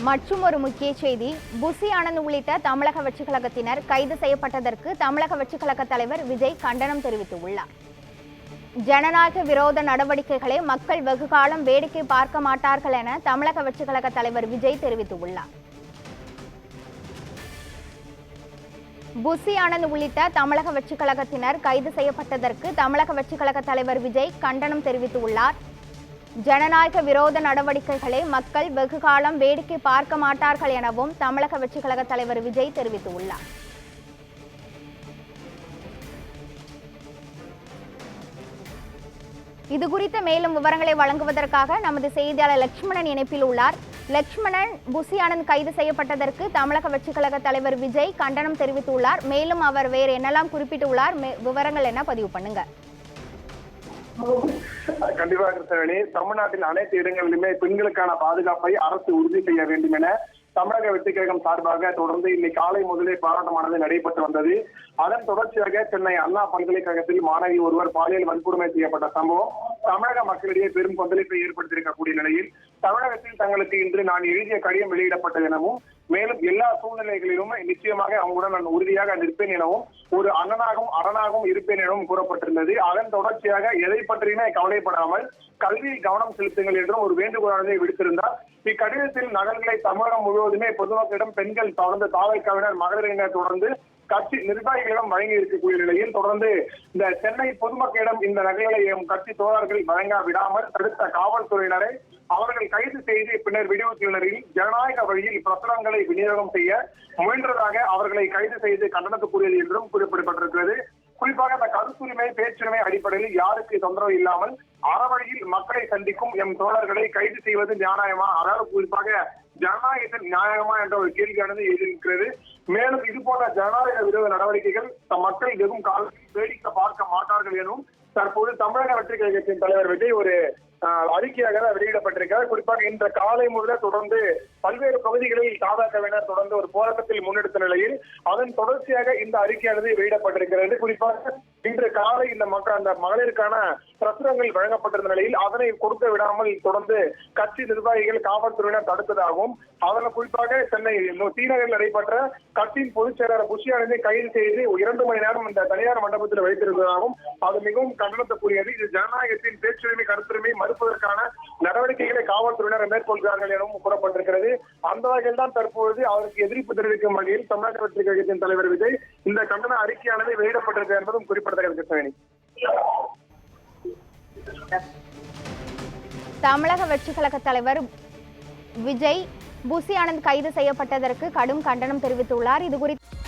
மற்றும் ஒரு முக்கிய செய்தி, புசி ஆனந்த் உள்ளிட்ட தமிழக வெற்றிக் கழகத்தினர் கைது செய்யப்பட்டதற்கு தமிழக வெற்றிக் கழக தலைவர் விஜய் கண்டனம் தெரிவித்துள்ளார். ஜனநாயக விரோத நடவடிக்கைகளை மக்கள் வெகுகாலம் வேடிக்கை பார்க்க மாட்டார்கள் என தமிழக வெற்றிக் கழக தலைவர் விஜய் தெரிவித்துள்ளார். புசி ஆனந்த் உள்ளிட்ட தமிழக வெற்றிக் கழகத்தினர் கைது செய்யப்பட்டதற்கு தமிழக வெற்றிக் கழக தலைவர் விஜய் கண்டனம் தெரிவித்துள்ளார். ஜனநாயக விரோத நடவடிக்கைகளை மக்கள் வெகுகாலம் வேடிக்கை பார்க்க மாட்டார்கள் எனவும் தமிழக வெற்றிக் கழக தலைவர் விஜய் தெரிவித்துள்ளார். இதுகுறித்த மேலும் விவரங்களை வழங்குவதற்காக நமது செய்தியாளர் லட்சுமணன் இணைப்பில் உள்ளார். லட்சுமணன், புசி ஆனந்த் கைது செய்யப்பட்டதற்கு தமிழக வெற்றிக் கழக தலைவர் விஜய் கண்டனம் தெரிவித்துள்ளார். மேலும் அவர் வேறு என்னெல்லாம் குறிப்பிட்டுள்ளார், விவரங்கள் என்ன பதிவு பண்ணுங்க. கண்டிப்பாக கிருஷ்ணவேணி, தமிழ்நாட்டின் அனைத்து இடங்களிலுமே பெண்களுக்கான பாதுகாப்பை அரசு உறுதி செய்ய வேண்டும் என தமிழக வெற்றிக் கழகம் சார்பாக தொடர்ந்து இன்னைக்கு காலை முதலே போராட்டமானது நடைபெற்று வந்தது. அதன் தொடர்ச்சியாக சென்னை அண்ணா பல்கலைக்கழகத்தில் மாணவி ஒருவர் பாலியல் வன்கொடுமை செய்யப்பட்ட சம்பவம் தமிழக மக்களிடையே பெரும் கொந்தளிப்பை ஏற்படுத்தியிருக்கக்கூடிய நிலையில் தமிழகத்தில் தங்களுக்கு இன்று நான் எழுதிய கடிதம் வெளியிடப்பட்டது எனவும், மேலும் எல்லா சூழ்நிலைகளிலும் நிச்சயமாக அவங்களுடன் நான் உறுதியாக நிற்பேன் எனவும், ஒரு அண்ணனாகவும் அரணாகவும் இருப்பேன் எனவும் கூறப்பட்டிருந்தது. அதன் தொடர்ச்சியாக எதை பற்றியுமே கவலைப்படாமல் கல்வியில் கவனம் செலுத்துங்கள் என்றும் ஒரு வேண்டுகோளானதை விடுத்திருந்தார். இக்கடிதத்தில் நகல்களை தமிழகம் முழுவதுமே பொதுமக்களிடம் பெண்கள் தொடர்ந்து தாவல்காவினர் மகளிரினர் தொடர்ந்து கட்சி நிர்வாகிகளிடம் வழங்கி இருக்கக்கூடிய நிலையில் தொடர்ந்து இந்த சென்னை பொதுமக்களிடம் இந்த நகல்களை கட்சி தோழர்கள் வழங்க விடாமல் தடுத்த காவல்துறையினரை அவர்கள் கைது செய்து பின்னர் விடுவித்துள்ள நிலையில் ஜனநாயக வழியில் பிரசுரங்களை விநியோகம் செய்ய முயன்றதாக அவர்களை கைது செய்து கண்டனத்துக்குரியது என்றும் குறிப்பிடப்பட்டிருக்கிறது. குறிப்பாக அந்த கருத்துரிமை பேச்சுரிமை அடிப்படையில் யாருக்கு தொந்தரவு இல்லாமல் அறவழியில் மக்களை சந்திக்கும் எம் தோழர்களை கைது செய்வது நியாயமா, அதாவது குறிப்பாக ஜனநாயகத்தில் நியாயமா என்ற ஒரு கேள்வியானது எழுதியிருக்கிறது. மேலும் இது போன்ற ஜனநாயக விரோத நடவடிக்கைகள் மக்கள் வெறும் காலத்தில் வேடிக்கை பார்க்க மாட்டார்கள் எனவும் தற்போது தமிழக வெற்றிக் கழகத்தின் தலைவர் விஜய் ஒரு அறிக்கையாக வெளியிடப்பட்டிருக்கிறார். குறிப்பாக இன்று காலை முதல் தொடர்ந்து பல்வேறு பகுதிகளில் தாவகவினர் தொடர்ந்து ஒரு போராட்டத்தில் முன்னெடுத்த நிலையில் அதன் தொடர்ச்சியாக இந்த அறிக்கையானது வெளியிடப்பட்டிருக்கிறது. குறிப்பாக இன்று காலை இந்த அந்த மகளிருக்கான பிரசுரங்கள் வழங்கப்பட்டிருந்த நிலையில் அதனை கொடுக்க விடாமல் தொடர்ந்து கட்சி நிர்வாகிகள் காவல்துறையினர் தடுத்ததாகவும், அதனை குறிப்பாக சென்னை தீநகரில் நடைபெற்ற கட்சியின் பொதுச் செயலாளர் புசி ஆனந்தை கைது செய்து 2 மணி நேரம் இந்த தனியார் மண்டபத்தில் வைத்திருந்ததாகவும் அது மிகவும் கண்டனத்துக்குரியது. இது ஜனநாயகத்தின் பேச்சுரிமை கருத்துரிமை மறுப்பதற்கான நடவடிக்கைகளை காவல்துறையினர் மேற்கொள்கிறார்கள் எனவும் கூறப்பட்டிருக்கிறது. அந்த வகையில் தான் தற்போது அவருக்கு எதிர்ப்பு தெரிவிக்கும் வகையில் தமிழக வெற்றிக் கழகத்தின் தலைவர் விஜய் இந்த கண்டன அறிக்கையானது வெளியிடப்பட்டிருக்கிறது என்பதும் குறிப்பிடத்தக்கது. தமிழக வெற்றிக் கழக தலைவர் விஜய் புசி ஆனந்த் கைது செய்யப்பட்டதற்கு கடும் கண்டனம் தெரிவித்துள்ளார். இது குறித்து